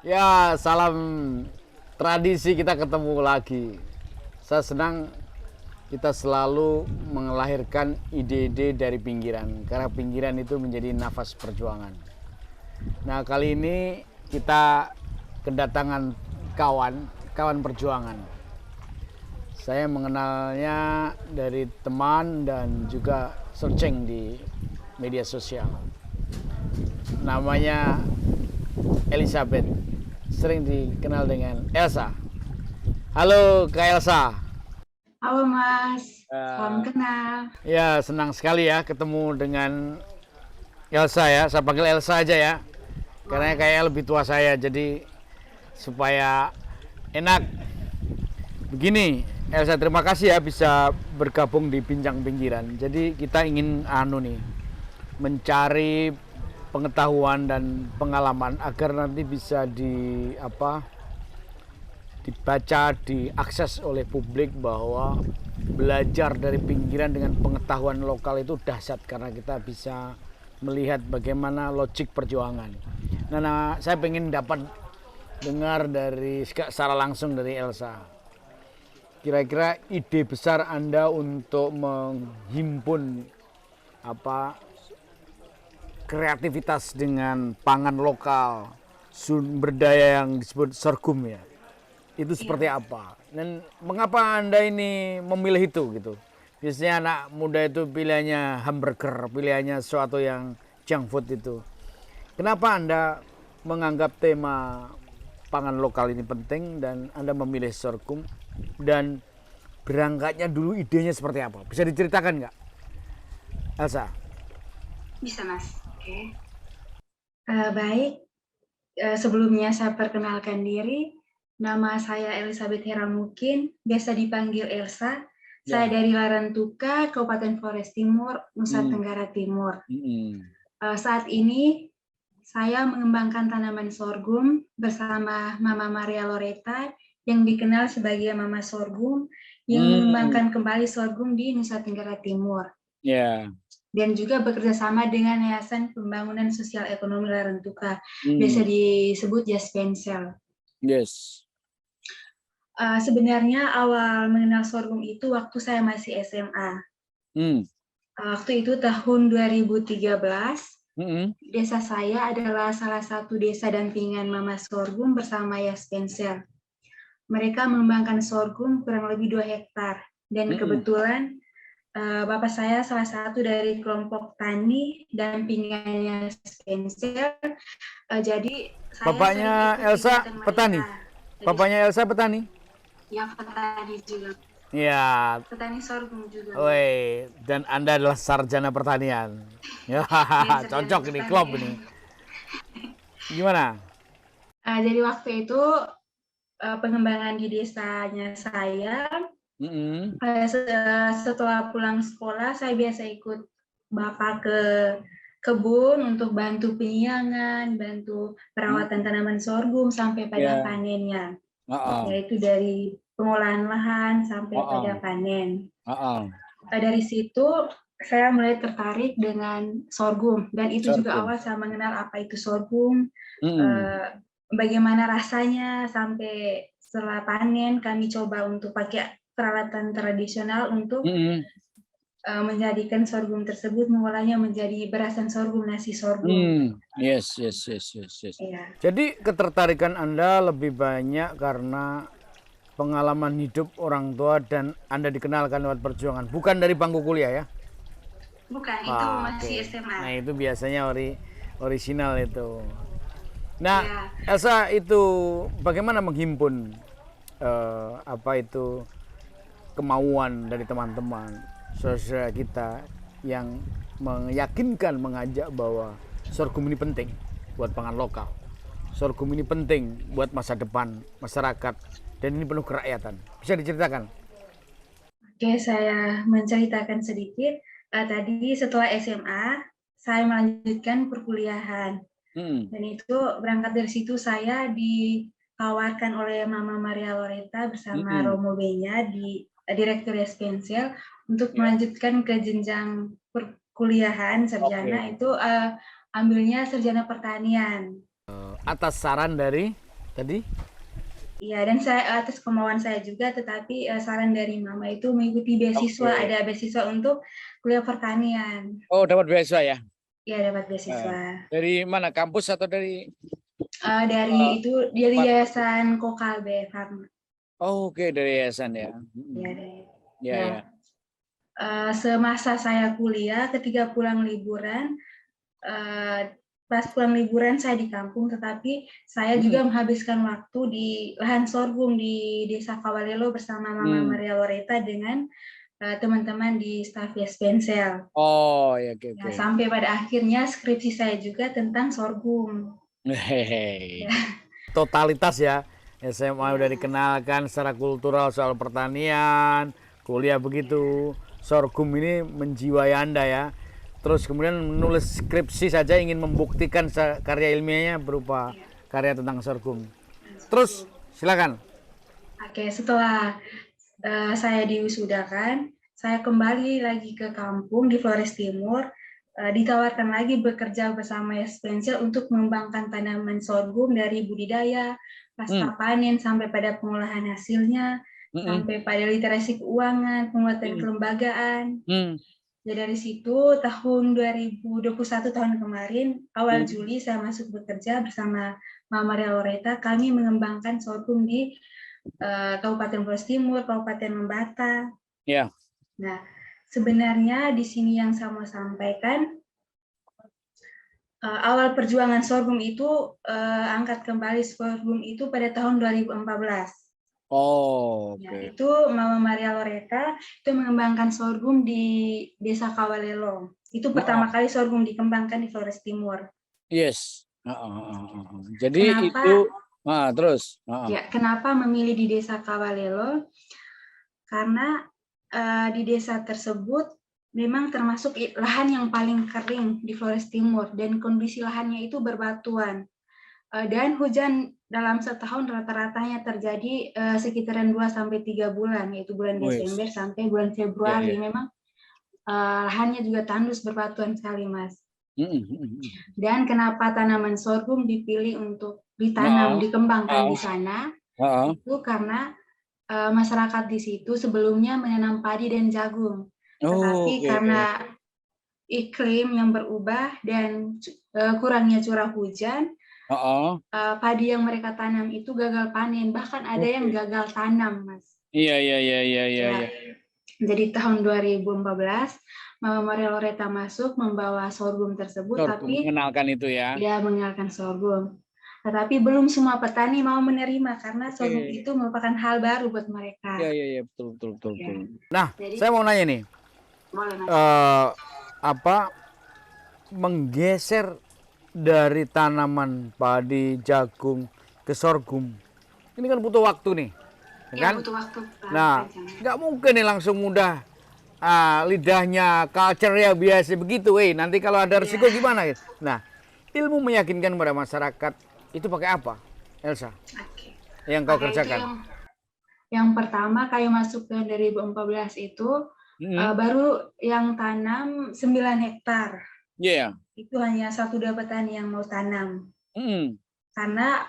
Ya, salam tradisi kita ketemu lagi. Saya senang kita selalu melahirkan ide-ide dari pinggiran, karena pinggiran itu menjadi nafas perjuangan. Nah, kali ini kita kedatangan kawan perjuangan. Saya mengenalnya dari teman dan juga searching di media sosial. Namanya Elizabeth, sering dikenal dengan Elsa. Halo Kak Elsa. Halo Mas, salam Eh, kenal. Ya, senang sekali ya ketemu dengan Elsa ya. Saya panggil Elsa aja ya. Karena Boleh. kayak lebih tua saya, jadi supaya enak. Begini, Elsa, terima kasih ya bisa bergabung di Bincang Pinggiran. Jadi kita ingin mencari pengetahuan dan pengalaman agar nanti bisa dibaca, diakses oleh publik, bahwa belajar dari pinggiran dengan pengetahuan lokal itu dahsyat karena kita bisa melihat bagaimana logik perjuangan. Nah, saya pengen dapat dengar dari secara langsung dari Elsa. Kira-kira ide besar Anda untuk menghimpun apa kreativitas dengan pangan lokal, sumber daya yang disebut sorghum ya, itu Iya seperti Mas. apa dan mengapa Anda ini memilih itu gitu. Biasanya anak muda itu pilihannya hamburger, pilihannya sesuatu yang junk food itu. Kenapa Anda menganggap tema pangan lokal ini penting dan Anda memilih sorghum, dan berangkatnya dulu idenya seperti apa, bisa diceritakan nggak Elsa? Bisa Mas. Oke. Baik, sebelumnya saya perkenalkan diri. Nama saya Elizabeth Heramukin, biasa dipanggil Elsa. Saya Ya. dari Larantuka, Kabupaten Flores Timur, Nusa Hmm. Tenggara Timur. Hmm. Saat ini saya mengembangkan tanaman sorghum bersama Mama Maria Loreta yang dikenal sebagai Mama Sorghum yang Hmm. mengembangkan kembali sorghum di Nusa Tenggara Timur. Ya. Dan juga bekerja sama dengan Yayasan Pembangunan Sosial Ekonomi Larantuka, biasa Hmm. disebut Jaspensel. Yes. Sebenarnya awal mengenal sorghum itu waktu saya masih SMA. Hmm. Waktu itu tahun 2013, Hmm. desa saya adalah salah satu desa dampingan Mama Sorghum bersama Yaspensel. Mereka mengembangkan sorghum kurang lebih 2 hektar. Dan Hmm. kebetulan Bapak saya salah satu dari kelompok tani dampingannya Yaspensel. Jadi saya sering Bapaknya ikut Elsa kegiatan petani. mereka. Jadi Bapaknya Elsa petani. yang petani juga, Ya, petani sorghum juga, Mas. woi, dan Anda adalah sarjana pertanian. Ya, Iya, sarjana cocok ini klub pertanian. ini. Gimana? Jadi waktu itu pengembangan di desanya saya, Mm-mm. setelah pulang sekolah saya biasa ikut Bapak ke kebun untuk bantu penyiangan, bantu perawatan Mm. tanaman sorghum sampai pada Ya, panennya, uh-uh. yaitu dari pengolahan lahan sampai pada Uh-uh. panen. Uh-uh. Dari situ saya mulai tertarik dengan sorghum, dan itu juga Sorghum. awal saya mengenal apa itu sorghum, Mm-mm. eh, bagaimana rasanya. Sampai setelah panen kami coba untuk pakai peralatan tradisional untuk Mm-mm. menjadikan sorghum tersebut, mengolahnya menjadi berasan sorghum, nasi sorghum. Mm. Yes, yes, yes, yes, yes. Ya, Jadi ketertarikan Anda lebih banyak karena pengalaman hidup orang tua dan Anda dikenalkan lewat perjuangan, bukan dari bangku kuliah ya? bukan, itu Ah, masih oke. SMA. Nah, itu biasanya orisinal itu. Nah, Ya, Elsa, itu bagaimana menghimpun kemauan dari teman-teman saudara kita yang meyakinkan, mengajak bahwa sorghum ini penting buat pangan lokal. Sorghum ini penting buat masa depan masyarakat dan ini penuh kerakyatan. Bisa diceritakan? oke, saya menceritakan sedikit. Tadi setelah SMA, saya melanjutkan perkuliahan. Hmm. Dan itu berangkat dari situ saya ditawarkan oleh Mama Maria Loreta bersama Hmm. Romo Benya di Direktur Yaspensel untuk Ya. melanjutkan ke jenjang perkuliahan sarjana, Oke. itu ambilnya sarjana pertanian. Atas saran dari? tadi? Iya, dan saya atas kemauan saya juga, tetapi saran dari Mama itu mengikuti beasiswa, Oke. ada beasiswa untuk kuliah pertanian. Oh, dapat beasiswa ya? Ya, dapat Eh, beasiswa. dari mana? Kampus atau dari Dari itu dari departemen? Yayasan Kokalbe Farma. Oh, oke, dari yayasan ya. Ya, dari. Ya, Nah, ya. semasa saya kuliah, ketika pulang liburan, pas pulang liburan saya di kampung, tetapi saya Mm, juga menghabiskan waktu di lahan sorghum di Desa Kawalelo bersama Mama mm. Maria Loreta dengan teman-teman di staf Yespensel. Oh, ya, oke, Ya, oke. sampai pada akhirnya skripsi saya juga tentang sorghum. Hehehe. Ya, Totalitas ya. SMA ya udah Mas. dikenalkan secara kultural soal pertanian, kuliah begitu. Sorghum ini menjiwai Anda ya. Terus kemudian menulis skripsi saja ingin membuktikan karya ilmiahnya berupa Ya, karya tentang sorghum. dan Terus sorghum. silakan. Oke, setelah saya diwisudakan, saya kembali lagi ke kampung di Flores Timur, ditawarkan lagi bekerja bersama Yespensel untuk mengembangkan tanaman sorghum dari budidaya, Hmm. pasca panen, sampai pada pengolahan hasilnya, Mm-mm. sampai pada literasi keuangan, penguatan Mm. kelembagaan. Hmm. Jadi dari situ tahun 2021 tahun kemarin, awal Hmm. Juli saya masuk bekerja bersama Mama Maria Loreta. Kami mengembangkan sorghum di Kabupaten Flores Timur, Kabupaten Membata. Ya. Nah, sebenarnya di sini yang saya mau sampaikan, awal perjuangan sorghum itu, angkat kembali sorghum itu pada tahun 2014. Oh, Ya, oke. itu Mama Maria Loreta itu mengembangkan sorghum di Desa Kawalelo. Itu pertama Oh, kali sorghum dikembangkan di Flores Timur. yes. Jadi itu, Kenapa? terus. Ya, kenapa memilih di Desa Kawalelo? Karena di desa tersebut memang termasuk lahan yang paling kering di Flores Timur dan kondisi lahannya itu berbatuan. Dan hujan dalam setahun rata-ratanya terjadi sekitaran 2 sampai 3 bulan, yaitu bulan Wes. Desember sampai bulan Ya, Februari. ya. Memang lahannya juga tandus berbatuan sekali, Mas. Mm-mm. Dan kenapa tanaman sorghum dipilih untuk ditanam, Ah, dikembangkan ah, di sana? ah. Itu karena masyarakat di situ sebelumnya menanam padi dan jagung. Oh, Tetapi oke. karena iklim yang berubah dan kurangnya curah hujan, Ah, ah. padi yang mereka tanam itu gagal panen, bahkan ada yang Oke. gagal tanam, Mas. Iya, iya, iya, iya, iya, Ya, iya. jadi tahun 2014, Mama Maria Loreta masuk membawa sorghum tersebut, Sorghum, tapi mengenalkan itu ya. dia mengenalkan sorghum. Tetapi belum semua petani mau menerima karena sorghum Oke. itu merupakan hal baru buat Iya, mereka. iya, iya, betul, betul, betul, Ya, betul. Nah, jadi saya mau nanya nih, boleh Mas. eh apa menggeser dari tanaman padi, jagung ke sorghum? Ini kan butuh waktu nih, ya Ya kan? butuh waktu Nah, panjang. nggak mungkin nih langsung mudah lidahnya culture ya biasa begitu, nanti kalau ada Ya, resiko gimana? Nah, ilmu meyakinkan pada masyarakat itu pakai apa, Elsa? oke. Yang kau Oke, itu kerjakan? yang pertama kayu masuk tahun 2014 itu Hmm. baru yang tanam 9 hektar. Iya. Itu hanya 1-2 petani yang mau tanam. Hmm. Karena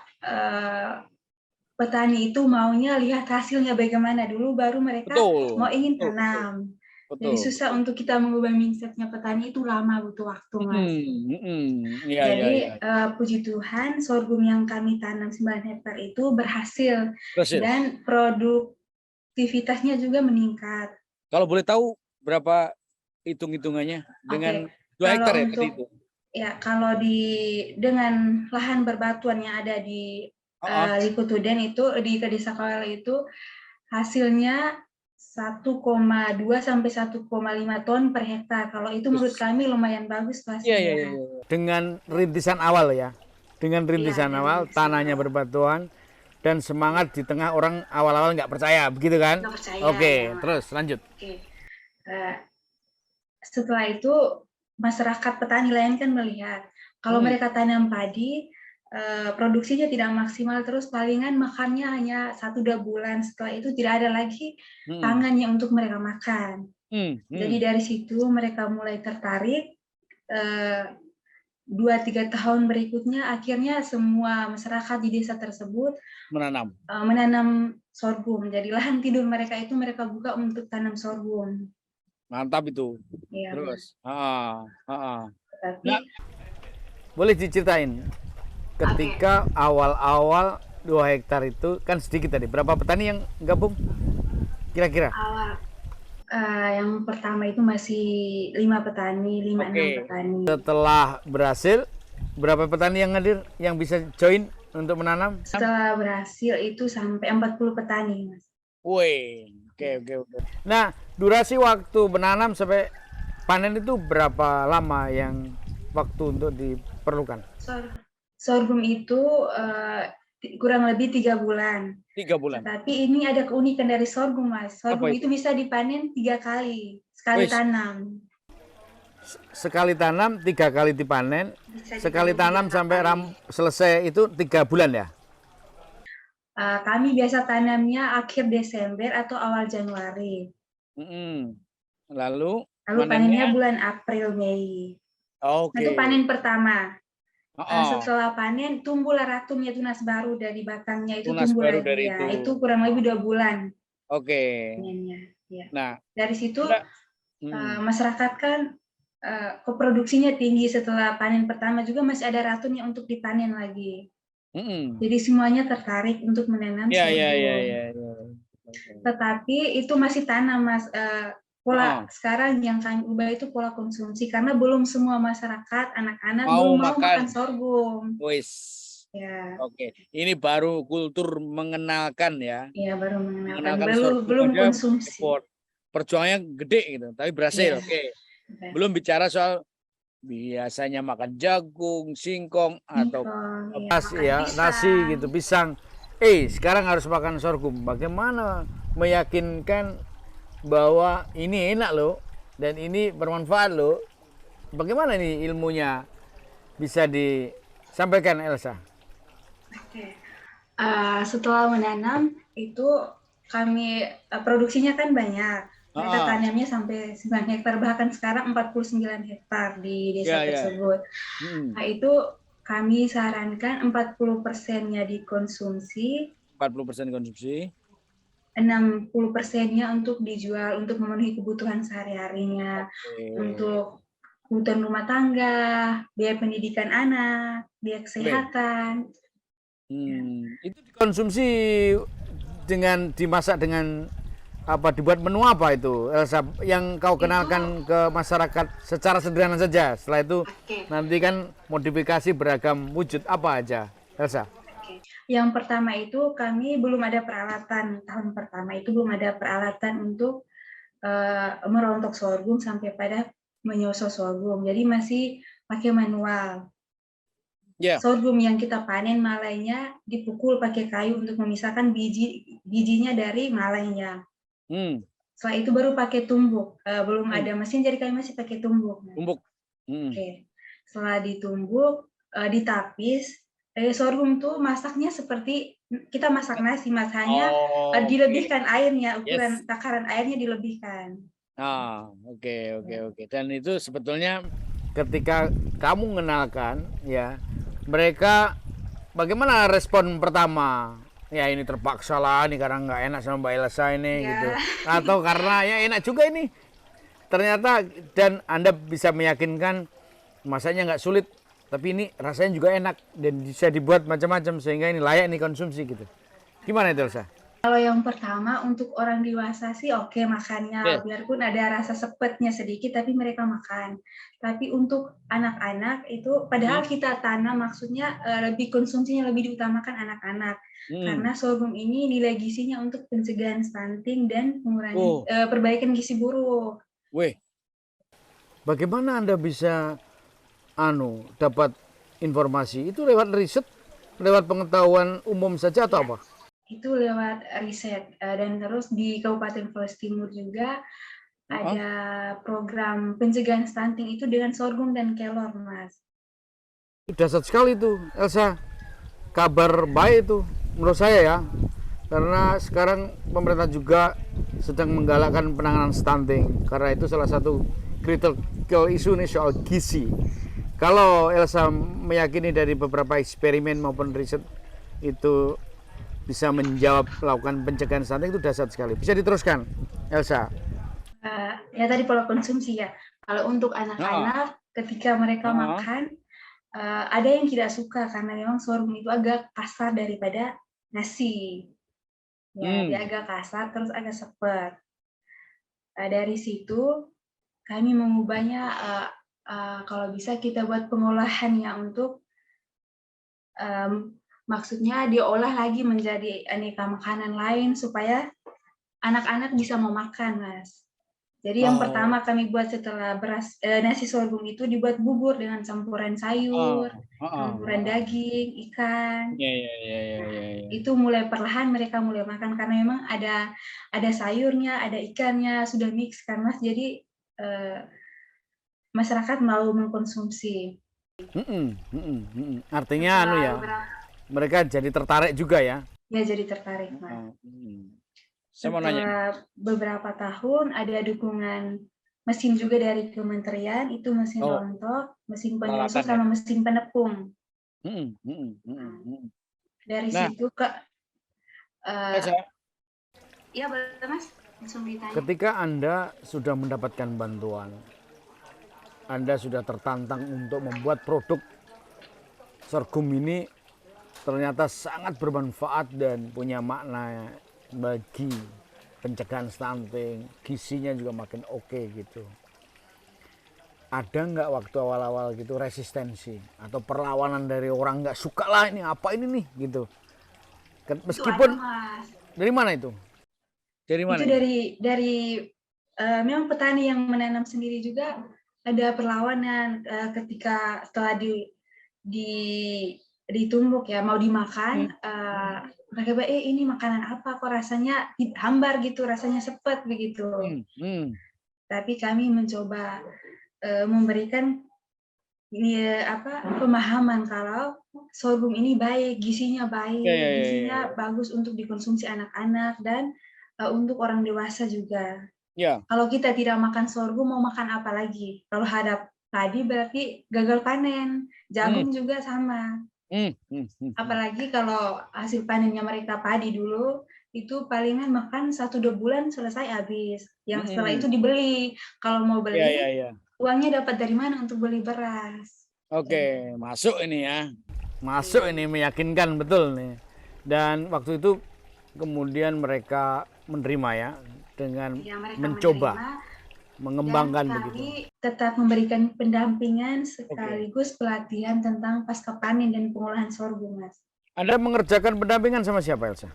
petani itu maunya lihat hasilnya bagaimana dulu, baru mereka mau Betul, ingin betul, betul, tanam. Jadi betul, susah betul. untuk kita mengubah mindsetnya petani, itu lama, butuh waktu, Mas. Iya, iya, Jadi iya. puji Tuhan sorghum yang kami tanam 9 hektar itu berhasil Berhasil. dan produktivitasnya juga meningkat. Kalau boleh tahu berapa hitung-hitungannya dengan Oke, 2 hektar kalau ya tadi itu? untuk ya kalau dengan lahan berbatuan yang ada di Oh, Likutuden itu di Desa Kawela itu hasilnya 1,2 sampai 1,5 ton per hektar. Kalau itu menurut kami lumayan bagus tuh iya, iya, hasilnya, iya, Mas. iya. Dengan rintisan awal ya. Dengan Iya, rintisan dari awal, tanahnya awal. berbatuan dan Iya, semangat di tengah orang awal-awal nggak percaya, begitu kan? nggak percaya ya, Oke, Mas. terus lanjut. Oke. Eh, Setelah itu masyarakat petani lain kan melihat kalau Hmm. mereka tanam padi, produksinya tidak maksimal, terus palingan makannya hanya 1-2 bulan, setelah itu tidak ada lagi Hmm. pangan yang untuk mereka makan. Hmm. Jadi Hmm. dari situ mereka mulai tertarik, 2-3 tahun berikutnya akhirnya semua masyarakat di desa tersebut Menanam. menanam sorghum. Jadi lahan tidur mereka itu mereka buka untuk tanam sorghum. Mantap itu. Ya, Terus. tapi Nah, boleh diceritain ketika awal-awal 2 hektar itu kan sedikit tadi. Berapa petani yang gabung? Kira-kira? awal yang pertama itu masih 5 petani, 5-6 Oke. petani. Setelah berhasil, berapa petani yang hadir yang bisa join untuk menanam? Setelah berhasil itu sampai 40 petani, Mas. Wih, oke. Nah, durasi waktu menanam sampai panen itu berapa lama yang waktu untuk diperlukan? Sorghum itu kurang lebih 3 bulan. 3 bulan. Tapi ini ada keunikan dari sorghum, Mas. Sorghum Apa itu bisa dipanen 3 kali, sekali Wis. tanam. Sekali tanam 3 kali dipanen, Bisa sekali dipanen tanam 3 sampai kali. selesai itu 3 bulan ya? Kami biasa tanamnya akhir Desember atau awal Januari. Lalu Panennya bulan April, Mei. Oke. Itu panen pertama. Setelah panen tumbuhlah ratumnya, tunas baru dari batangnya itu Tunas tumbuh baru lagi dari ya. itu. Itu kurang lebih 2 bulan Oke. panennya. Ya. Nah, Dari situ Mbak, masyarakat kan keproduksinya tinggi. Setelah panen pertama juga masih ada ratumnya untuk dipanen lagi. Jadi semuanya tertarik untuk menanam sorghum. Iya. Tetapi itu masih tanam, Mas. Pola sekarang yang kami ubah itu pola konsumsi karena belum semua masyarakat anak-anak belum mau makan sorghum. Wis. Ya. Oke, ini baru kultur mengenalkan ya. Iya, baru mengenalkan. sorghum Belum aja konsumsi. Perjuangannya gede gitu, tapi berhasil. Iya. Oke. Belum bicara soal biasanya makan jagung, singkong atau nasi gitu, pisang. Sekarang harus makan sorghum. Bagaimana meyakinkan bahwa ini enak loh dan ini bermanfaat loh? Bagaimana nih ilmunya bisa disampaikan, Elsa? Oke. Setelah menanam itu kami produksinya kan banyak. Kita tanamnya sampai 9 hektar, bahkan sekarang 49 hektar di desa tersebut. Nah, itu kami sarankan 40%-nya dikonsumsi. 40% konsumsi. 60%-nya untuk dijual, untuk memenuhi kebutuhan sehari-harinya. Untuk kebutuhan rumah tangga, biaya pendidikan anak, biaya kesehatan. Itu dikonsumsi dengan dimasak dengan apa, dibuat menu apa itu, Elsa, yang kau kenalkan ke masyarakat secara sederhana saja. Setelah itu nanti kan modifikasi beragam wujud apa aja, Elsa? Yang pertama itu kami belum ada peralatan, tahun pertama itu belum ada peralatan untuk merontok sorghum sampai pada menyosok sorghum. Jadi masih pakai manual. Sorghum yang kita panen malainya dipukul pakai kayu untuk memisahkan bijinya dari malainya. Setelah itu baru pakai tumbuk. Belum ada mesin, jadi kami masih pakai tumbuk. Oke. Setelah ditumbuk, ditapis. Sorghum tuh masaknya seperti kita masak nasi, Mas, hanya dilebihkan airnya, ukuran takaran airnya dilebihkan. Oke. Dan itu sebetulnya ketika kamu mengenalkan ya, mereka bagaimana respon pertama? Ya ini terpaksa lah nih karena nggak enak sama Mbak Elsa ini gitu. Atau karena ya enak juga ini. Ternyata dan Anda bisa meyakinkan masaknya nggak sulit, tapi ini rasanya juga enak dan bisa dibuat macam-macam sehingga ini layak nih konsumsi gitu. Gimana itu, Elsa? Kalau yang pertama untuk orang dewasa sih oke makannya, biarpun ada rasa sepetnya sedikit tapi mereka makan. Tapi untuk anak-anak itu padahal kita tanam maksudnya lebih konsumsinya lebih diutamakan anak-anak. Karena sorghum ini nilai gizinya untuk pencegahan stunting dan mengurangi perbaikan gizi buruk. Bagaimana Anda bisa dapat informasi itu lewat riset, lewat pengetahuan umum saja atau apa? Itu lewat riset dan terus di Kabupaten Flores Timur juga ada program pencegahan stunting itu dengan sorghum dan kelor, Mas. Dahsyat sekali itu, Elsa. Kabar baik itu menurut saya ya. Karena sekarang pemerintah juga sedang menggalakkan penanganan stunting. Karena itu salah satu critical issue nih soal gizi. Kalau Elsa meyakini dari beberapa eksperimen maupun riset itu bisa melakukan pencegahan stunting, itu dahsyat sekali. Bisa diteruskan, Elsa? Ya tadi pola konsumsi ya. Kalau untuk anak-anak, ketika mereka makan, ada yang tidak suka karena memang sorghum itu agak kasar daripada nasi. Ya, dia agak kasar, terus agak sepet. Dari situ kami mengubahnya, kalau bisa kita buat pengolahannya untuk maksudnya diolah lagi menjadi aneka makanan lain supaya anak-anak bisa mau makan, Mas. Jadi yang pertama kami buat setelah nasi sorghum itu dibuat bubur dengan campuran sayur, campuran daging, ikan. Itu mulai perlahan mereka mulai makan karena memang ada sayurnya, ada ikannya, sudah mix kan, Mas. Jadi masyarakat mau mengkonsumsi. Artinya mereka jadi tertarik juga ya? Ya, jadi tertarik, Mas. Setelah beberapa tahun ada dukungan mesin juga dari kementerian, itu mesin rontok, mesin penyusu, sama mesin penepung. Dari situ ya boleh Mas, langsung ditanya. Ketika Anda sudah mendapatkan bantuan, Anda sudah tertantang untuk membuat produk sorghum ini ternyata sangat bermanfaat dan punya makna bagi pencegahan stunting, gizinya juga makin oke gitu. Ada nggak waktu awal-awal gitu resistensi atau perlawanan dari orang nggak suka lah ini apa ini nih gitu? Meskipun itu ada, Mas. Dari mana itu? Dari mana? Itu dari memang petani yang menanam sendiri juga ada perlawanan ketika setelah ditumbuk ya mau dimakan. Mereka bilang, ini makanan apa? Kok rasanya hambar gitu, rasanya sepet begitu. Tapi kami mencoba memberikan pemahaman kalau sorghum ini baik, gizinya baik, gizinya bagus untuk dikonsumsi anak-anak dan untuk orang dewasa juga. Kalau kita tidak makan sorghum, mau makan apa lagi? Kalau hadap padi berarti gagal panen, jagung juga sama. Apalagi kalau hasil panennya mereka padi dulu, itu palingan makan 1-2 bulan selesai habis. Yang setelah itu dibeli. Kalau mau beli, uangnya dapat dari mana untuk beli beras? Oke, masuk ini ya. Masuk ini, meyakinkan betul nih. Dan waktu itu kemudian mereka menerima ya, dengan mencoba mengembangkan dan begitu. Kami tetap memberikan pendampingan sekaligus pelatihan tentang pasca panen dan pengolahan sorghum, Mas. Anda mengerjakan pendampingan sama siapa, Elsa?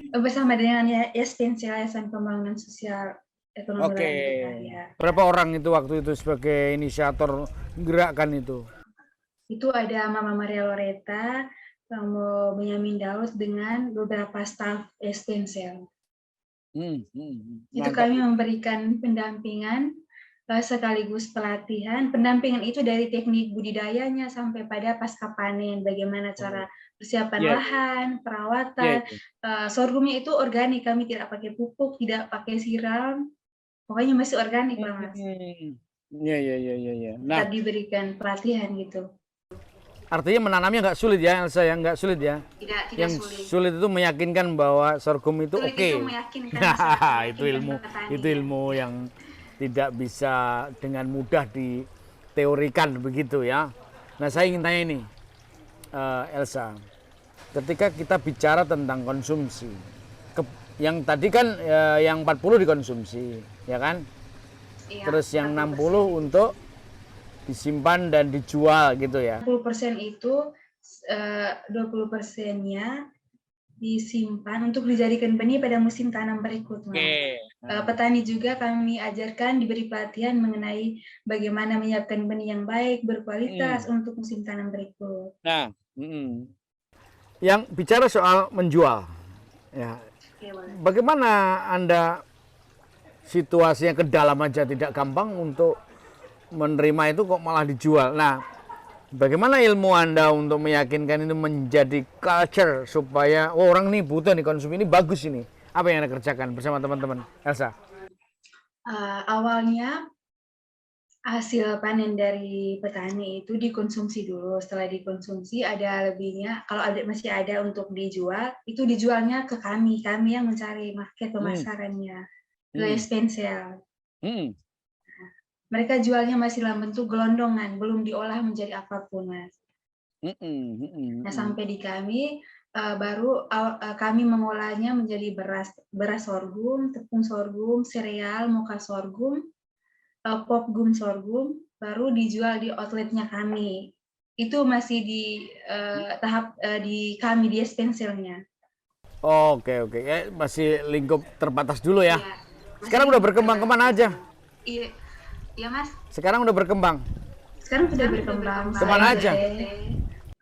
Bersama dengan YASPENSI, Yayasan Pembangunan Sosial Ekonomi ya. Berapa orang itu waktu itu sebagai inisiator gerakan itu? Itu ada Mama Maria Loreta, Kamu Benyamin Daud dengan beberapa staf YASPENSI. Itu kami memberikan pendampingan sekaligus pelatihan. Pendampingan itu dari teknik budidayanya sampai pada pasca panen, bagaimana cara persiapan lahan, perawatan. Sorghumnya itu organik, kami tidak pakai pupuk, tidak pakai siram, pokoknya masih organik, Mas. Nah, tetap diberikan pelatihan gitu. Artinya menanamnya nggak sulit ya, Elsa, yang nggak sulit ya? Tidak yang sulit itu meyakinkan bahwa sorghum itu oke. Itu ilmu yang tidak bisa dengan mudah diteorikan begitu ya. Nah, saya ingin tanya ini, Elsa, ketika kita bicara tentang konsumsi, yang tadi kan yang 40 dikonsumsi, ya kan? Terus yang 60 untuk disimpan dan dijual gitu ya. 20% itu 20%-nya disimpan untuk dijadikan benih pada musim tanam berikutnya. Petani juga kami ajarkan, diberi pelatihan mengenai bagaimana menyiapkan benih yang baik, berkualitas untuk musim tanam berikut. Nah, yang bicara soal menjual, ya, bagaimana Anda situasinya ke dalam aja tidak gampang untuk menerima itu kok malah dijual. Nah, bagaimana ilmu Anda untuk meyakinkan itu menjadi culture supaya orang nih butuh nih, konsumsi ini bagus ini. Apa yang Anda kerjakan bersama teman-teman, Elsa? Awalnya Hasil panen dari petani itu dikonsumsi dulu. Setelah dikonsumsi ada lebihnya. Kalau masih ada untuk dijual, itu dijualnya ke kami. Kami yang mencari market Hmm, pemasarannya ke hmm, Spensel. hmm, Mereka jualnya masih dalam bentuk gelondongan, belum diolah menjadi apapun, Mas. hmm, hmm, Nah, hmm, sampai di kami baru kami mengolahnya menjadi beras sorghum, tepung sorghum, sereal, moka sorghum, popgum sorghum, baru dijual di outletnya kami. Itu masih di tahap di kami di Spencernya. Oke, oke. Ya, masih lingkup terbatas dulu ya. Iya, masih Sekarang udah lingkup berkembang kemana terbatas aja? dulu. Iya, iya Mas. Sekarang udah berkembang. Sekarang sudah berkembang selain Kemana aja? PT.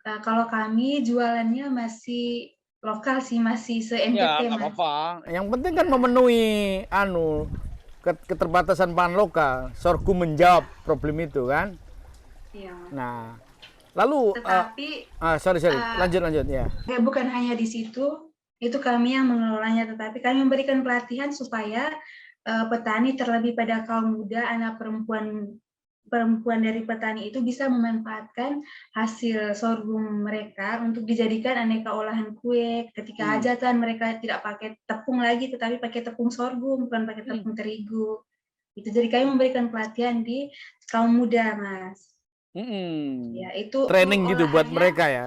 Kalau kami jualannya masih lokal sih, masih Ya, se-NTT, nggak Mas. apa-apa. Yang penting kan memenuhi keterbatasan bahan lokal. Sorghum menjawab problem itu kan. Iya, Mas. Nah, lalu Tetapi sorry, lanjut ya. bukan hanya di situ, itu kami yang mengelolanya, tetapi kami memberikan pelatihan supaya petani, terlebih pada kaum muda, anak perempuan perempuan dari petani itu bisa memanfaatkan hasil sorghum mereka untuk dijadikan aneka olahan kue. Ketika Hmm. hajatan mereka tidak pakai tepung lagi, tetapi pakai tepung sorghum, bukan pakai tepung terigu. Itu jadi kami memberikan pelatihan di kaum muda, Mas. Ya, itu Training gitu buat olahannya. mereka ya.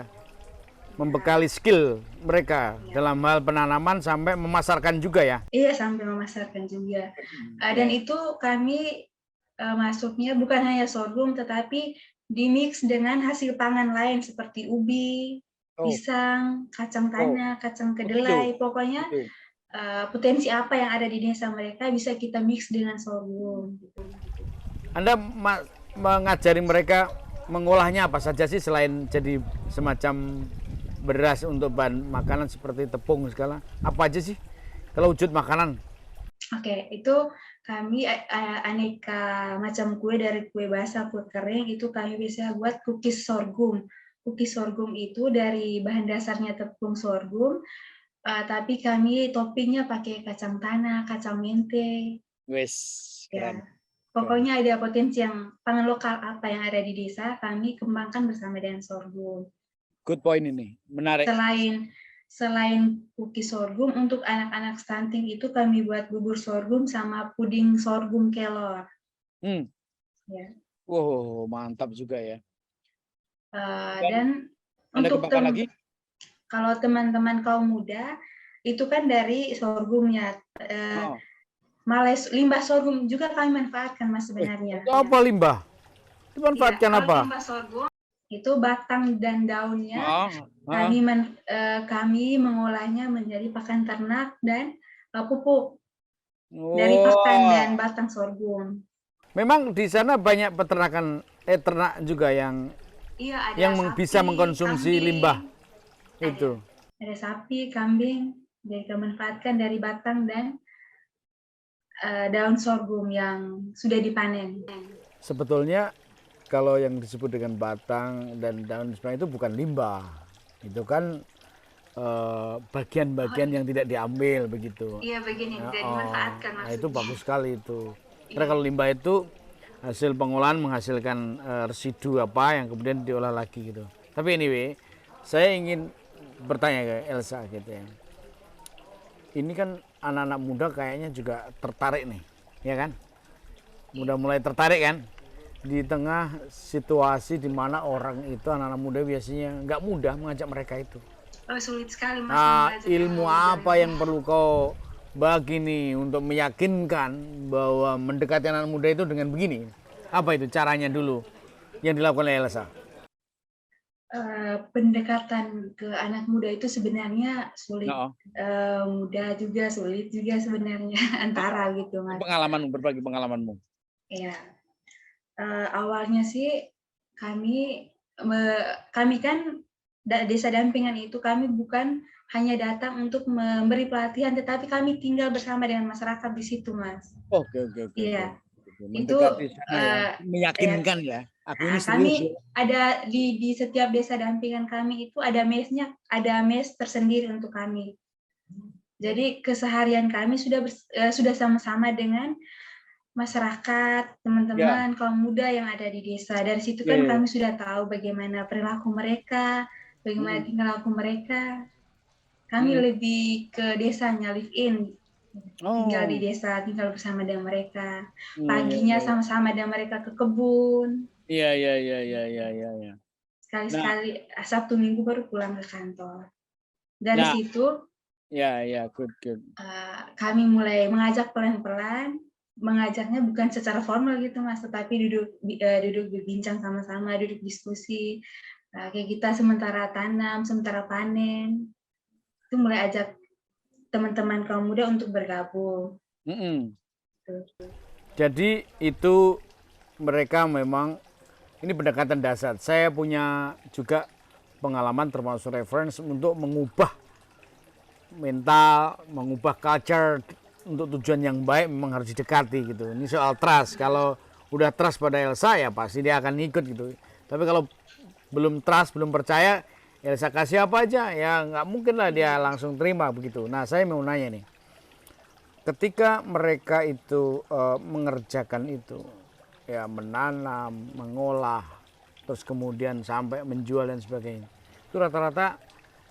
Membekali skill mereka dalam hal penanaman sampai memasarkan juga ya. Iya, sampai memasarkan juga. Dan itu kami masuknya bukan hanya sorghum, tetapi dimix dengan hasil pangan lain seperti ubi, Oh, pisang, kacang tanah, kacang begitu. kedelai. Pokoknya Begitu. potensi apa yang ada di desa mereka bisa kita mix dengan sorghum. Anda mengajari mereka mengolahnya apa saja sih selain jadi semacam beras untuk bahan makanan seperti tepung segala. Apa aja sih kalau wujud makanan? Oke, itu kami aneka macam kue, dari kue basah, kue kering, itu kami bisa buat cookies sorghum. Cookies sorghum itu dari bahan dasarnya tepung sorghum, tapi kami toppingnya pakai kacang tanah, kacang mente. Wes, Ya, keren. Keren. pokoknya ada potensi yang pangan lokal apa yang ada di desa, kami kembangkan bersama dengan sorghum. Good point ini. Menarik. Selain cookies sorghum, untuk anak-anak stunting itu kami buat bubur sorghum sama puding sorghum kelor. Hmm. Ya. Wow, mantap juga ya. Dan Anda untuk kembangkan lagi? kalau teman-teman kaum muda itu kan dari sorghumnya, limbah sorghum juga kami manfaatkan, Mas, sebenarnya. Itu apa limbah? Dimanfaatkan Kalau apa? limbah sorghum itu batang dan daunnya Ah. kami mengolahnya menjadi pakan ternak dan pupuk dari pakan dan Oh, batang sorghum. memang di sana banyak peternakan ternak juga yang Iya, ada bisa sapi, mengkonsumsi kambing, limbah ada. itu. Ada sapi, kambing, jadi kemanfaatkan dari batang dan daun sorghum yang sudah dipanen. Sebetulnya kalau yang disebut dengan batang dan daun sebenarnya itu bukan limbah, itu kan bagian-bagian yang tidak diambil begitu. Iya, begini, Ya, tidak dimanfaatkan nah itu maksudnya. bagus sekali itu. Karena kalau limbah itu hasil pengolahan menghasilkan residu apa yang kemudian diolah lagi gitu. Tapi anyway, saya ingin bertanya ke Elsa gitu ya. Ini kan anak-anak muda kayaknya juga tertarik nih, ya kan? Udah mulai tertarik kan? Di tengah situasi di mana orang itu anak-anak muda biasanya nggak mudah mengajak mereka itu. Sulit sekali, Mas, mengajak Ilmu apa yang perlu kau bagi nih untuk meyakinkan bahwa mendekati anak muda itu dengan begini? Apa itu caranya dulu yang dilakukan oleh Elsa? Pendekatan ke anak muda itu sebenarnya sulit. No. Mudah juga, sulit juga sebenarnya, antara gitu, Mas. Berbagi pengalamanmu. Ya, awalnya sih kami kan desa dampingan itu kami bukan hanya datang untuk memberi pelatihan, tetapi kami tinggal bersama dengan masyarakat di situ, Mas. Oke. Iya, itu Mendekati sana ya, meyakinkan ya. Aku ini serius. Kami ada di setiap desa dampingan kami itu ada mesnya, ada mes tersendiri untuk kami. Jadi keseharian kami sudah sama-sama dengan masyarakat, Ya. teman-teman kaum muda yang ada di desa. Dari situ Ya, kan ya. kami sudah tahu bagaimana perilaku mereka, bagaimana Mm-mm. tingkah laku mereka. Kami Mm-mm. lebih ke desanya, live in, tinggal di Oh, desa, tinggal bersama dengan mereka. iya, iya, Paginya iya, iya. sama-sama dengan mereka ke kebun. Iya, iya, iya, iya, iya, iya, iya. Nah, Sekali-sekali Sabtu Minggu baru pulang ke kantor. Dari nah, situ ya, ya, good, good. kami mulai mengajak pelan-pelan, mengajaknya bukan secara formal gitu Mas, tetapi duduk berbincang sama-sama, duduk diskusi. Kayak kita sementara tanam, sementara panen, itu mulai ajak teman-teman kaum muda untuk bergabung. Mm-mm. Gitu. Jadi itu mereka memang ini pendekatan dasar. Saya punya juga pengalaman termasuk reference untuk mengubah mental, mengubah culture untuk tujuan yang baik memang harus didekati gitu. Ini soal trust. Kalau udah trust pada Elsa ya pasti dia akan ikut gitu. Tapi kalau belum trust, belum percaya, Elsa kasih apa aja ya nggak mungkin lah dia langsung terima begitu. Nah saya mau nanya nih, ketika mereka itu mengerjakan itu, ya menanam, mengolah, terus kemudian sampai menjual dan sebagainya, itu rata-rata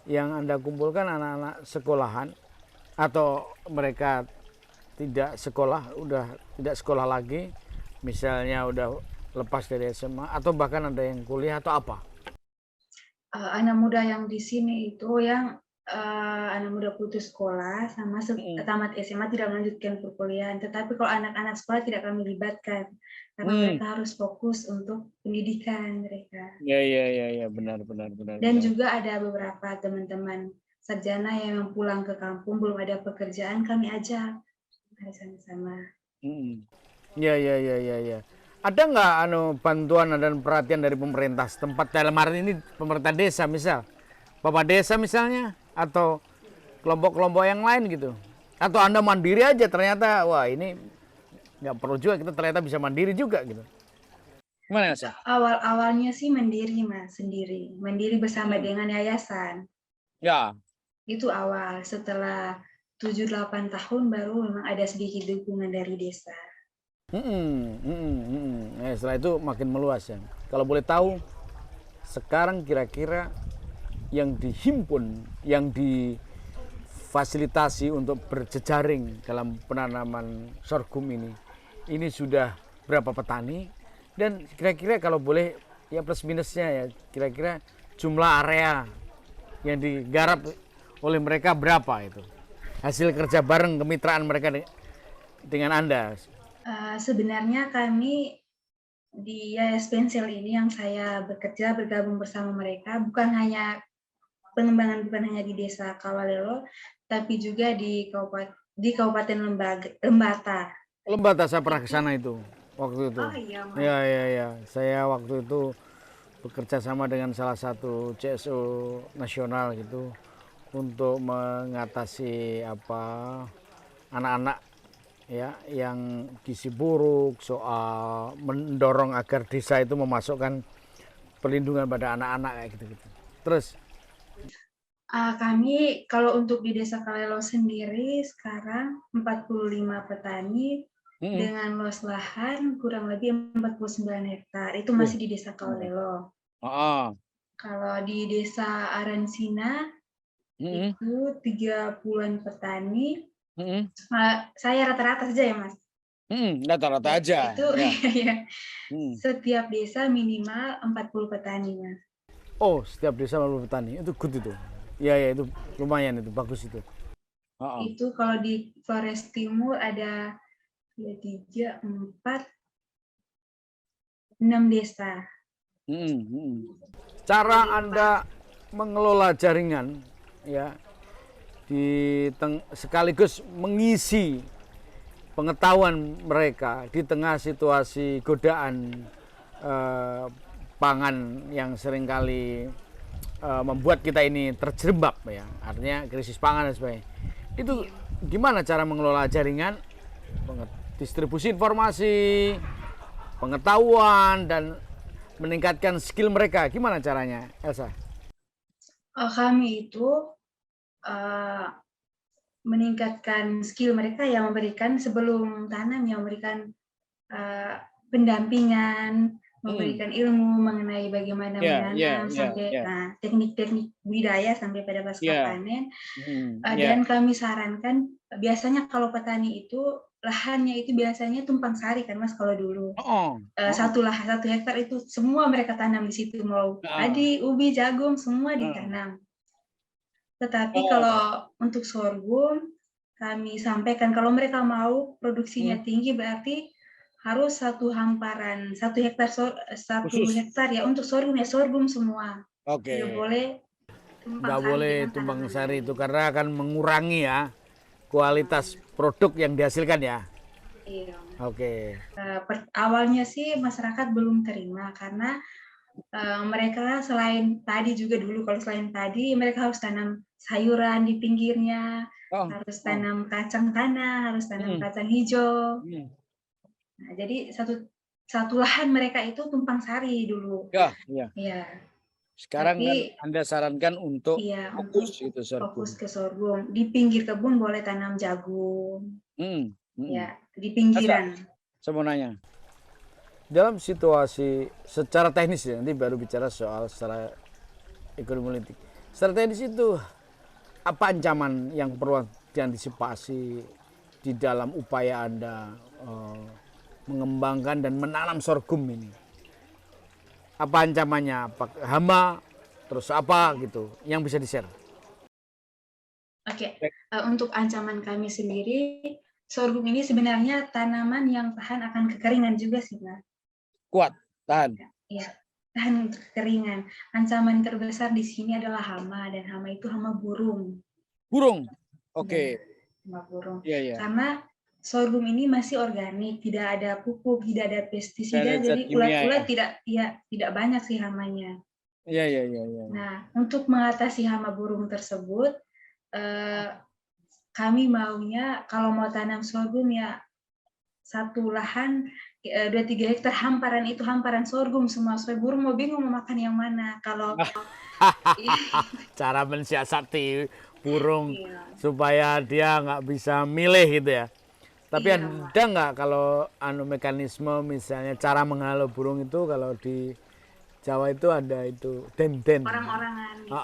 yang Anda kumpulkan anak-anak sekolahan atau mereka tidak sekolah, udah tidak sekolah lagi, misalnya udah lepas dari SMA atau bahkan ada yang kuliah atau apa? Anak muda yang di sini itu yang anak muda putus sekolah sama Mm. tamat SMA tidak melanjutkan perkuliahan. Tetapi kalau anak-anak sekolah tidak kami libatkan karena Hmm. mereka harus fokus untuk pendidikan mereka. Ya, ya, ya, ya, benar, benar, benar, Dan benar. juga ada beberapa teman-teman sarjana yang pulang ke kampung belum ada pekerjaan, kami ajak mari sama-sama. Mm. Ya, ya, ya, ya, ya. Ada nggak bantuan dan perhatian dari pemerintah setempat dalam hari ini pemerintah desa misal, bapak desa misalnya atau kelompok-kelompok yang lain gitu? Atau Anda mandiri aja ternyata wah ini nggak perlu juga kita ternyata bisa mandiri juga gitu. Gimana Elsa? Awal-awalnya sih mandiri Mas, sendiri. Mandiri bersama Hmm. dengan yayasan. Ya. Itu awal, setelah 7-8 tahun baru memang ada sedikit dukungan dari desa. Setelah itu makin meluas ya. Kalau boleh tahu, sekarang kira-kira yang dihimpun, yang difasilitasi untuk berjejaring dalam penanaman sorghum ini sudah berapa petani? Dan kira-kira kalau boleh ya plus minusnya ya, kira-kira jumlah area yang digarap oleh mereka berapa itu? Hasil kerja bareng kemitraan mereka dengan Anda. Sebenarnya kami di Yayasan Pensel ini yang saya bekerja bergabung bersama mereka bukan hanya pengembangan bukan hanya di Desa Kawalelo, tapi juga di Kabupaten Lembata. Lembata saya pernah ke Itu, sana itu waktu itu. oh iya Mas. Ya, ya, ya. Saya waktu itu bekerja sama dengan salah satu CSO nasional gitu untuk mengatasi apa anak-anak ya yang gizi buruk, soal mendorong agar desa itu memasukkan perlindungan pada anak-anak kayak gitu-gitu. Terus, Kami kalau untuk di Desa Kalelo sendiri sekarang 45 petani mm, dengan luas lahan kurang lebih 49 hektar. Itu uh, masih di Desa Kalelo. ah, Kalau di Desa Aransina mm, itu 30-an petani. mm, Saya rata-rata saja ya, Mas. rata-rata Ya, aja, itu ya. ya, Mm. setiap desa minimal 40 petani, Mas. Oh, setiap desa lalu petani itu good itu. Ya, ya itu lumayan itu bagus itu. Ah, Itu kalau di Flores Timur ada 2, 3, 4, 6 desa. mm, mm. Kalau Cara di empat, Anda mengelola jaringan ya sekaligus mengisi pengetahuan mereka di tengah situasi godaan eh, pangan yang seringkali membuat kita ini terjerembab ya, artinya krisis pangan dan sebagainya. Itu iya. gimana cara mengelola jaringan, distribusi informasi, pengetahuan dan meningkatkan skill mereka? Gimana caranya, Elsa? Kami itu uh, meningkatkan skill mereka yang memberikan sebelum tanam yang memberikan eh, pendampingan, memberikan ilmu mengenai bagaimana menanam sampai teknik-teknik budidaya sampai pada pasca panen. Dan kami sarankan biasanya kalau petani itu lahannya itu biasanya tumpang sari kan Mas kalau dulu. Satu hektar itu semua mereka tanam di situ, mau padi, ubi, jagung semua ditanam. Tetapi kalau untuk sorghum kami sampaikan kalau mereka mau produksinya tinggi berarti harus satu hektar ya untuk sorghum semua. Tidak boleh nggak boleh tumpang sari itu karena akan mengurangi ya kualitas produk yang dihasilkan ya. Iya. Oke. Awalnya sih masyarakat belum terima karena mereka selain padi juga dulu, kalau selain padi mereka harus tanam sayuran di pinggirnya, harus tanam kacang tanah, harus tanam kacang hijau. Nah, jadi satu lahan mereka itu tumpang sari dulu. Iya. Sekarang kan Anda sarankan untuk fokus ke sorghum. Di pinggir kebun boleh tanam jagung. Ya, di pinggiran. Saya mau nanya. Dalam situasi secara teknis ya, nanti baru bicara soal secara ekonomi politik. Secara teknis itu apa ancaman yang perlu diantisipasi di dalam upaya Anda mengembangkan dan menanam sorghum ini? Apa ancamannya? Apa hama? Terus apa gitu yang bisa di-share? Oke, untuk ancaman kami sendiri, sorghum ini sebenarnya tanaman yang tahan akan kekeringan juga sih, Mas. Kuat, tahan. Iya, tahan kekeringan. Ancaman terbesar di sini adalah hama, dan hama itu hama burung. Burung? Oke. Hama burung. Iya. Karena sorghum ini masih organik, tidak ada pupuk, tidak ada pestisida, jadi ulat-ulat tidak banyak sih hamanya. Iya. Nah, untuk mengatasi hama burung tersebut, kami maunya kalau mau tanam sorghum ya satu lahan 2-3 hektar hamparan sorghum semua, supaya burung mau bingung mau makan yang mana. Kalau cara mensiasati burung supaya dia nggak bisa milih gitu ya. Tapi ada nggak kalau mekanisme misalnya cara menghalau burung itu kalau di Jawa itu ada itu den-den. Orang-orangan. Gitu.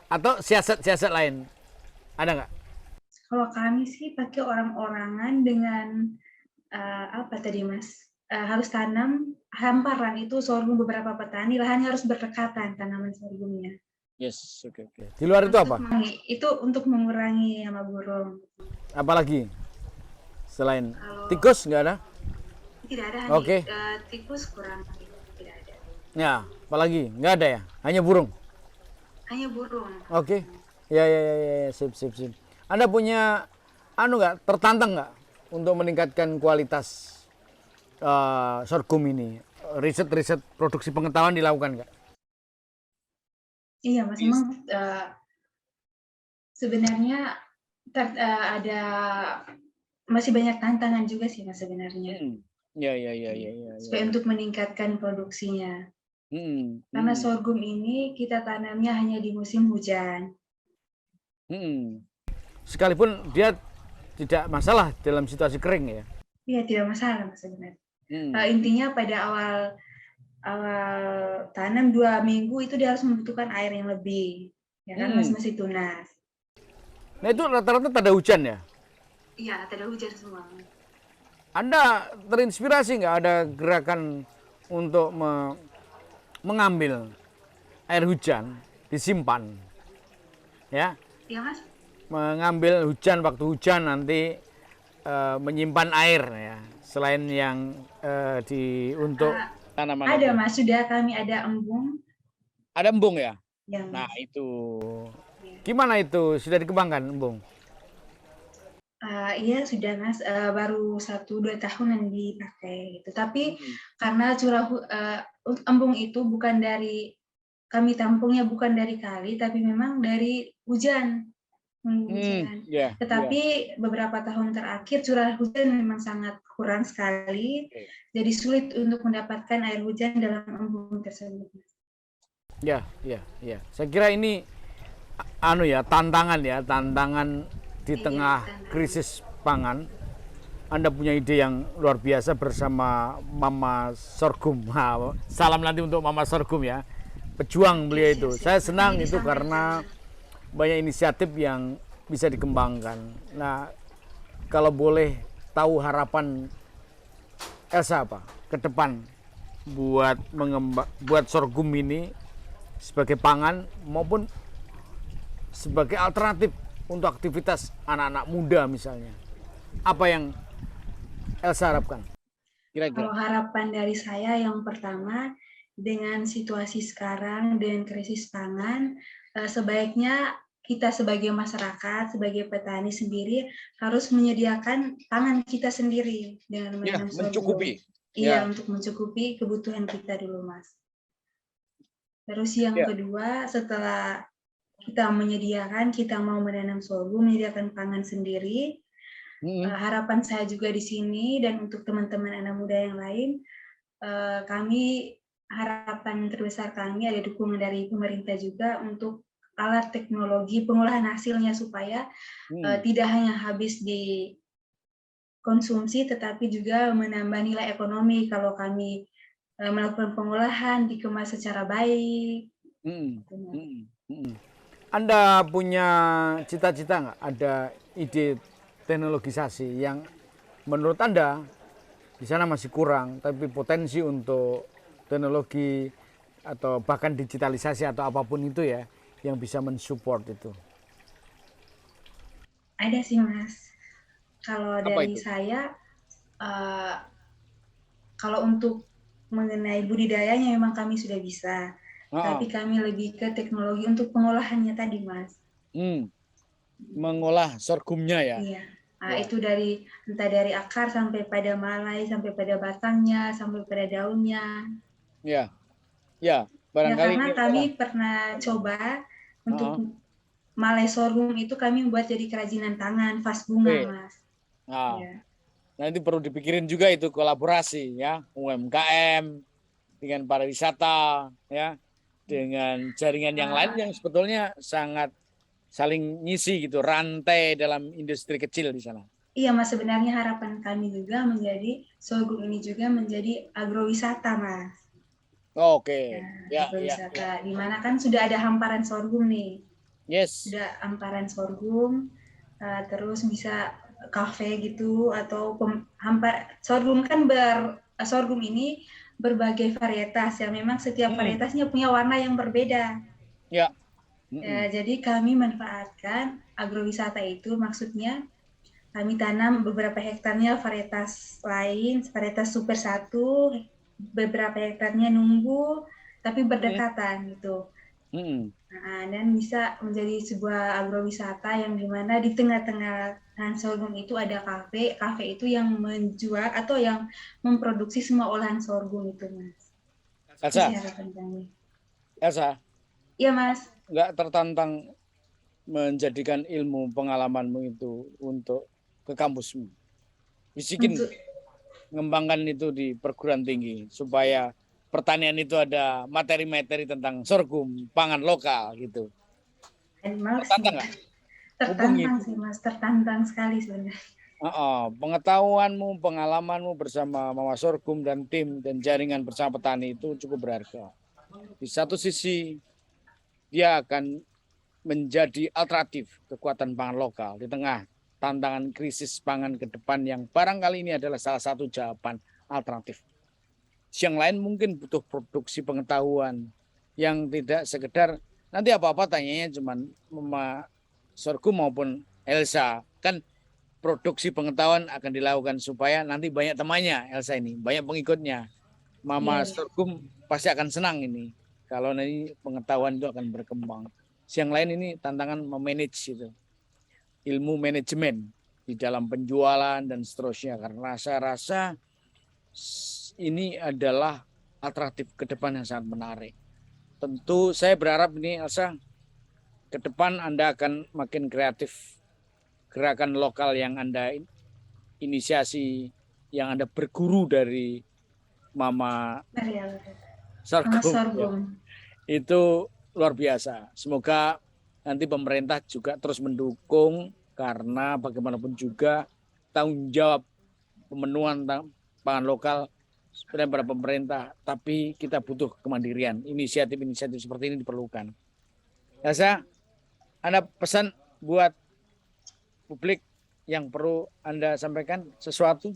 Atau siasat-siasat lain ada nggak? Kalau kami sih pakai orang-orangan dengan apa tadi Mas? Harus tanam hamparan itu sorghum beberapa petani lahannya harus berdekatan tanaman sorghumnya. Yes, oke. Di luar itu apa? Itu untuk mengurangi hama burung. Apalagi selain tikus nggak ada? Tidak ada. Tikus kurang. Tidak ada. Ya, apalagi nggak ada ya? Hanya burung. Hanya burung. Oke. Ya, sip. Anda punya nggak tertantang nggak untuk meningkatkan kualitas sorghum ini? Riset produksi pengetahuan dilakukan nggak? Iya Mas, memang sebenarnya ada masih banyak tantangan juga sih Mas sebenarnya. Iya. Supaya untuk meningkatkan produksinya. Karena sorghum ini kita tanamnya hanya di musim hujan. Sekalipun dia tidak masalah dalam situasi kering ya? Iya, tidak masalah Mas sebenarnya. Intinya pada awal tanam 2 minggu itu dia harus membutuhkan air yang lebih, ya kan Mas, masih tunas. Nah itu rata-rata tak ada hujan ya? Iya, tak ada hujan semua. Anda terinspirasi nggak ada gerakan untuk mengambil air hujan disimpan, ya? Iya Mas. Mengambil hujan waktu hujan nanti menyimpan air ya, selain yang untuk tanaman. Ada Mas, sudah kami ada embung. Ada embung ya? Nah itu, gimana itu sudah dikembangkan embung? Iya sudah Mas, baru 1-2 tahunan dipakai gitu. Tapi karena embung itu bukan dari kami tampungnya bukan dari kali, tapi memang dari hujan. Tetapi beberapa tahun terakhir curah hujan memang sangat kurang sekali, jadi sulit untuk mendapatkan air hujan dalam embung tersebut. Ya. Saya kira ini tantangan di tengah krisis pangan Anda punya ide yang luar biasa bersama Mama Sorghum. Nah, salam nanti untuk Mama Sorghum ya. Pejuang beliau itu. Saya senang itu karena banyak inisiatif yang bisa dikembangkan. Nah, kalau boleh tahu harapan Elsa apa ke depan buat sorghum ini sebagai pangan maupun sebagai alternatif untuk aktivitas anak-anak muda misalnya. Apa yang Elsa harapkan? Kalau harapan dari saya yang pertama, dengan situasi sekarang dan krisis pangan, sebaiknya kita sebagai masyarakat, sebagai petani sendiri harus menyediakan pangan kita sendiri dengan menanam sorghum. Iya, untuk mencukupi kebutuhan kita dulu, Mas. Terus yang kedua, setelah kita mau menanam sorghum, menyediakan pangan sendiri, harapan saya juga di sini dan untuk teman-teman anak muda yang lain, harapan terbesar kami ada dukungan dari pemerintah juga untuk alat teknologi pengolahan hasilnya supaya tidak hanya habis di konsumsi tetapi juga menambah nilai ekonomi kalau kami melakukan pengolahan, dikemas secara baik. Anda punya cita-cita nggak? Ada ide teknologisasi yang menurut Anda di sana masih kurang, tapi potensi untuk teknologi atau bahkan digitalisasi atau apapun itu ya, yang bisa mensupport itu? Ada sih, Mas. Kalau dari saya, kalau untuk mengenai budidayanya memang kami sudah bisa, tapi kami lebih ke teknologi untuk pengolahannya tadi, Mas. Mengolah sorghumnya ya? Iya. Nah, itu entah dari akar sampai pada malai, sampai pada batangnya, sampai pada daunnya. Ya, ya. Barangkali karena kami pernah coba untuk malai sorghum itu kami buat jadi kerajinan tangan, vas bunga, Mas. Ya. Nanti perlu dipikirin juga itu kolaborasi ya, UMKM dengan pariwisata ya, dengan jaringan yang lain yang sebetulnya sangat saling ngisi gitu, rantai dalam industri kecil di sana. Iya, Mas, sebenarnya harapan kami juga menjadi sorghum ini juga menjadi agrowisata, Mas. Oke. Ya, agrowisata. Di mana kan sudah ada hamparan sorghum nih. Yes. Sudah hamparan sorghum, terus bisa kafe gitu atau sorghum kan sorghum ini berbagai varietas ya. Memang setiap varietasnya punya warna yang berbeda. Ya, jadi kami manfaatkan agrowisata itu maksudnya kami tanam beberapa hektarnya varietas lain, varietas super 1, beberapa hektarnya nunggu, tapi berdekatan gitu. Nah, dan bisa menjadi sebuah agrowisata yang dimana di tengah-tengah sorghum itu ada kafe itu yang menjual atau yang memproduksi semua olahan sorghum itu, Mas. Elsa, Elsa, iya, Mas. Nggak tertantang menjadikan ilmu pengalamanmu itu untuk ke kampusmu, bisikin ngembangkan itu di perguruan tinggi supaya pertanian itu ada materi-materi tentang sorghum, pangan lokal gitu. Tertantang nggak? Tertantang sih, Mas. Tertantang sekali sebenarnya. Pengetahuanmu, pengalamanmu bersama Mama Sorghum dan tim dan jaringan bersama petani itu cukup berharga. Di satu sisi dia akan menjadi alternatif kekuatan pangan lokal di tengah tantangan krisis pangan ke depan yang barangkali ini adalah salah satu jawaban alternatif. Yang lain mungkin butuh produksi pengetahuan yang tidak sekedar nanti apa-apa tanyanya cuma Mama Sorghum maupun Elsa. Kan produksi pengetahuan akan dilakukan supaya nanti banyak temannya Elsa ini, banyak pengikutnya. Mama Sorghum pasti akan senang ini kalau nanti pengetahuan itu akan berkembang. Yang lain ini tantangan memanage itu, ilmu manajemen di dalam penjualan dan seterusnya. Karena saya rasa ini adalah alternatif ke depan yang sangat menarik. Tentu saya berharap ini Elsa, ke depan Anda akan makin kreatif. Gerakan lokal yang Anda inisiasi, yang Anda berguru dari Mama Sorghum, itu luar biasa. Semoga nanti pemerintah juga terus mendukung karena bagaimanapun juga tanggung jawab pemenuhan pangan lokal dan pada pemerintah, tapi kita butuh kemandirian. Inisiatif-inisiatif seperti ini diperlukan. Elsa, Anda pesan buat publik yang perlu Anda sampaikan sesuatu?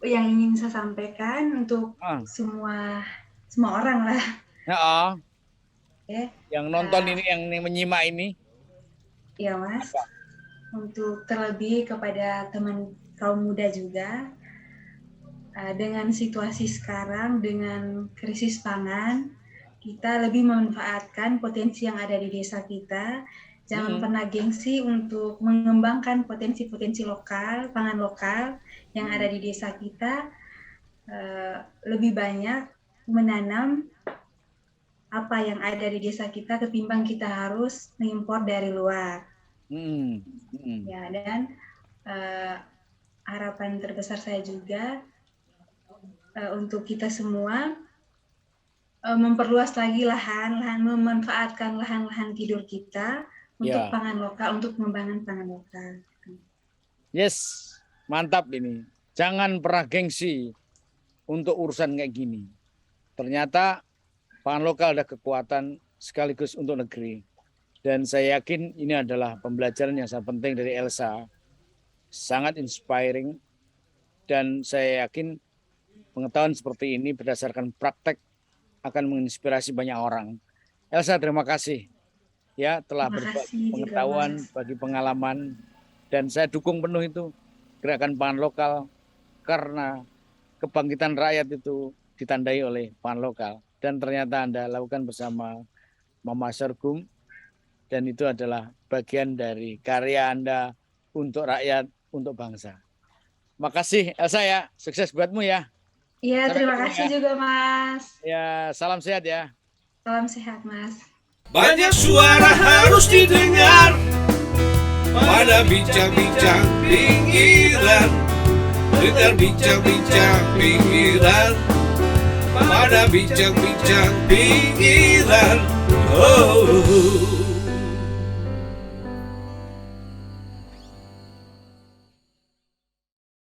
Yang ingin saya sampaikan untuk semua orang lah. Yang nonton ini, yang menyimak ini. Ya Mas, untuk terlebih kepada teman kaum muda juga, dengan situasi sekarang, dengan krisis pangan, kita lebih memanfaatkan potensi yang ada di desa kita. Jangan pernah gengsi untuk mengembangkan potensi-potensi lokal, pangan lokal yang ada di desa kita. Lebih banyak menanam apa yang ada di desa kita ketimbang kita harus mengimpor dari luar. Ya, dan harapan terbesar saya juga untuk kita semua memperluas lagi lahan, memanfaatkan lahan-lahan tidur kita untuk pangan lokal, untuk pengembangan pangan lokal. Yes, mantap ini. Jangan pernah gengsi untuk urusan kayak gini. Ternyata pangan lokal ada kekuatan sekaligus untuk negeri. Dan saya yakin ini adalah pembelajaran yang sangat penting dari Elsa. Sangat inspiring. Dan saya yakin pengetahuan seperti ini berdasarkan praktek akan menginspirasi banyak orang. Elsa, terima kasih ya telah berbagi pengetahuan, bagi pengalaman, dan saya dukung penuh itu gerakan pangan lokal karena kebangkitan rakyat itu ditandai oleh pangan lokal, dan ternyata Anda lakukan bersama Mama Sorghum, dan itu adalah bagian dari karya Anda untuk rakyat, untuk bangsa. Makasih Elsa ya, sukses buatmu ya. Iya, terima kasih juga Mas. Ya, salam sehat ya. Salam sehat Mas. Banyak suara harus didengar pada bincang-bincang pinggiran. Dengar bincang-bincang pinggiran pada bincang-bincang pinggiran. Oh.